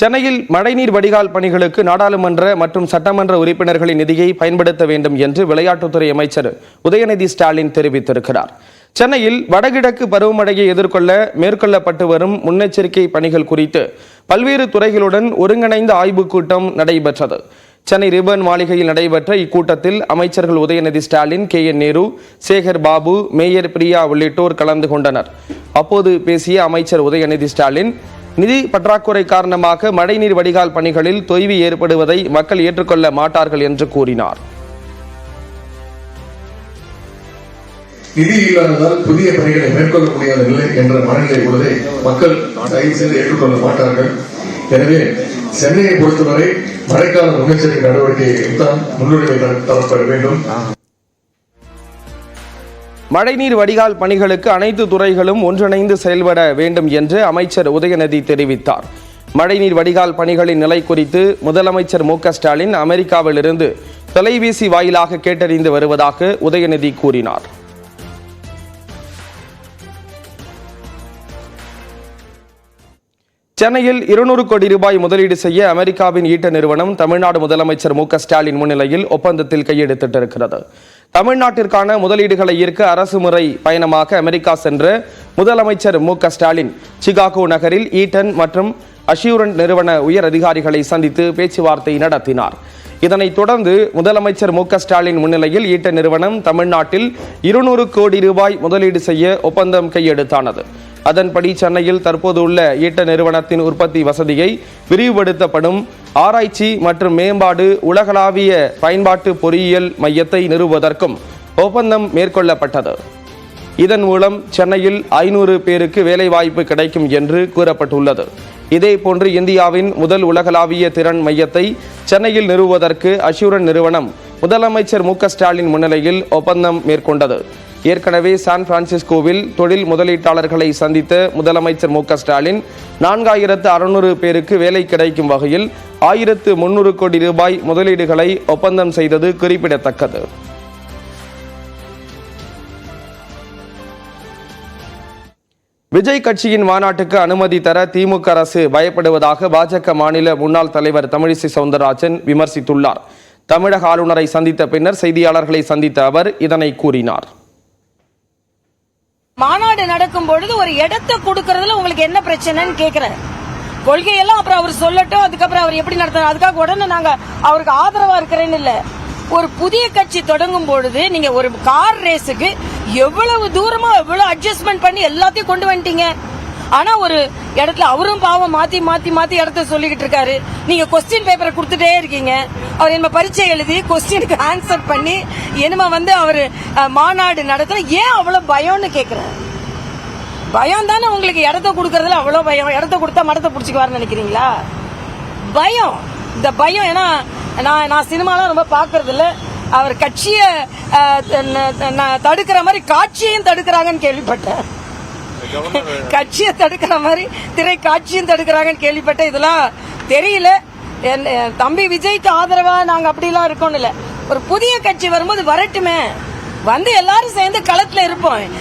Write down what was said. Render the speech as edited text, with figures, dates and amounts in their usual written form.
சென்னையில் மழைநீர் வடிகால் பணிகளுக்கு நாடாளுமன்ற மற்றும் சட்டமன்ற உறுப்பினர்களின் நிதியை பயன்படுத்த வேண்டும் என்று விளையாட்டுத்துறை அமைச்சர் உதயநிதி ஸ்டாலின் தெரிவித்திருக்கிறார். சென்னையில் வடகிழக்கு பருவமழையை எதிர்கொள்ள மேற்கொள்ளப்பட்டு வரும் முன்னெச்சரிக்கை பணிகள் குறித்து பல்வேறு துறைகளுடன் ஒருங்கிணைந்த ஆய்வுக் கூட்டம் நடைபெற்றது. சென்னை ரிப்பன் மாளிகையில் நடைபெற்ற இக்கூட்டத்தில் அமைச்சர்கள் உதயநிதி ஸ்டாலின், KN நேரு, சேகர் பாபு, மேயர் பிரியா உள்ளிட்டோர் கலந்து கொண்டனர். அப்போது பேசிய அமைச்சர் உதயநிதி ஸ்டாலின், நிதி பற்றாக்குறை காரணமாக மழைநீர் வடிகால் பணிகளில் தொய்வு ஏற்படுவதை மக்கள் ஏற்றுக்கொள்ள மாட்டார்கள் என்று கூறினார். நிதி இல்லாததால் புதிய பணிகளை மேற்கொள்ள முடியாத நிலை என்ற மனநிலை உள்ளதை மக்கள் தயவு செய்து ஏற்றுக்கொள்ள மாட்டார்கள். எனவே சென்னையை பொறுத்தவரை மழைக்கால முன்னெச்சரிக்கை நடவடிக்கைகளுக்கு தான் முன்னுரிமை தரப்பட வேண்டும். மழைநீர் வடிகால் பணிகளுக்கு அனைத்து துறைகளும் ஒன்றிணைந்து செயல்பட வேண்டும் என்று அமைச்சர் உதயநிதி தெரிவித்தார். மழைநீர் வடிகால் பணிகளின் நிலை குறித்து முதலமைச்சர் MK ஸ்டாலின் அமெரிக்காவில் இருந்து தொலைபேசி வாயிலாக கேட்டறிந்து வருவதாக உதயநிதி கூறினார். சென்னையில் 200 கோடி ரூபாய் முதலீடு செய்ய அமெரிக்காவின் ஈட்ட நிறுவனம் தமிழ்நாடு முதலமைச்சர் MK ஸ்டாலின் முன்னிலையில் ஒப்பந்தத்தில் கையெழுத்திட்டிருக்கிறது. தமிழ்நாட்டிற்கான முதலீடுகளை ஈர்க்க அரசு முறை பயணமாக அமெரிக்கா சென்ற முதலமைச்சர் MK ஸ்டாலின் சிகாகோ நகரில் ஈட்டன் மற்றும் அஷ்யூரன்ட் நிறுவன உயர் அதிகாரிகளை சந்தித்து பேச்சுவார்த்தை நடத்தினார். இதனைத் தொடர்ந்து முதலமைச்சர் MK ஸ்டாலின் முன்னிலையில் ஈட்டன் நிறுவனம் தமிழ்நாட்டில் 200 கோடி ரூபாய் முதலீடு செய்ய ஒப்பந்தம் கையெழுத்தானது. அதன்படி சென்னையில் தற்போது உள்ள ஈட்ட நிறுவனத்தின் உற்பத்தி வசதியை விரிவுபடுத்தப்படும் ஆராய்ச்சி மற்றும் மேம்பாடு உலகளாவிய பயன்பாட்டு பொறியியல் மையத்தை நிறுவுவதற்கும் ஒப்பந்தம் மேற்கொள்ளப்பட்டது. இதன் மூலம் சென்னையில் 500 பேருக்கு வேலைவாய்ப்பு கிடைக்கும் என்று கூறப்பட்டுள்ளது. இதேபோன்று இந்தியாவின் முதல் உலகளாவிய திறன் மையத்தை சென்னையில் நிறுவுவதற்கு அஷ்யூரன்ட் நிறுவனம் முதலமைச்சர் MK ஸ்டாலின் முன்னிலையில் ஒப்பந்தம் மேற்கொண்டது. ஏற்கனவே சான் பிரான்சிஸ்கோவில் தொழில் முதலீட்டாளர்களை சந்தித்த முதலமைச்சர் MK ஸ்டாலின் 4600 பேருக்கு வேலை கிடைக்கும் வகையில் 1300 கோடி ரூபாய் முதலீடுகளை ஒப்பந்தம் செய்தது குறிப்பிடத்தக்கது. விஜய் கட்சியின் மாநாட்டுக்கு அனுமதி தர திமுக அரசு பயப்படுவதாக பாஜக மாநில முன்னாள் தலைவர் தமிழிசை சவுந்தரராஜன் விமர்சித்துள்ளார். தமிழக ஆளுநரை சந்தித்த பின்னர் செய்தியாளர்களை சந்தித்த அவர் இதனை கூறினார். மாநாடு நடக்கும் பொழுது ஒரு இடத்தை கொடுக்கறதுல உங்களுக்கு என்ன பிரச்சனைன்னு கேக்குறேன். கொள்கையெல்லாம் அப்புறம் அவர் சொல்லட்டும், அதுக்கப்புறம் அவர் எப்படி நடத்துறாரு, அதுக்காக உடனே நாங்க அவருக்கு ஆதரவா இருக்கிறேன்னு இல்ல. ஒரு புதிய கட்சி தொடங்கும் பொழுது நீங்க ஒரு கார் ரேஸுக்கு எவ்வளவு தூரமா எவ்வளவு அட்ஜஸ்ட்மெண்ட் பண்ணி எல்லாத்தையும் கொண்டு வந்துட்டீங்க. ஆனா ஒரு இடத்துல அவரும் பாவம் மாத்தி மாத்தி மாத்தி இடத்த சொல்லிக்கிட்டு இருக்காரு. நீங்க கொஸ்டின் பேப்பரை கொடுத்துட்டே இருக்கீங்க. அவர் என்ன பரீட்சை எழுதி கொஸ்டினுக்கு ஆன்சர் பண்ணி என்னமா அவரு மாநாடு நடத்துற ஏன் அவ்வளவு பயம்னு கேக்குறேன். பயம் தானே உங்களுக்கு, இடத்த கொடுக்கறதுல அவ்வளவு பயம். இடத்த கொடுத்தா மடத்தை புடிச்சுக்குவாருன்னு நினைக்கிறீங்களா? பயம், இந்த பயம். ஏன்னா நான் சினிமாலாம் ரொம்ப பாக்குறது இல்ல. அவர் கட்சியை தடுக்கிற மாதிரி காட்சியையும் தடுக்கிறாங்கன்னு கேள்விப்பட்டேன். கட்சியை தடுக்கிற மாதிரி திரை காட்சியும் தடுக்கிறாங்கன்னு கேள்விப்பட்டேன். இதெல்லாம் தெரியல. தம்பி விஜய்க்கு ஆதரவா நாங்க அப்படிலாம் இருக்கோம் இல்ல. ஒரு புதிய கட்சி வரும்போது வரட்டுமே, வந்து எல்லாரும் சேர்ந்து களத்துல இருப்போம்.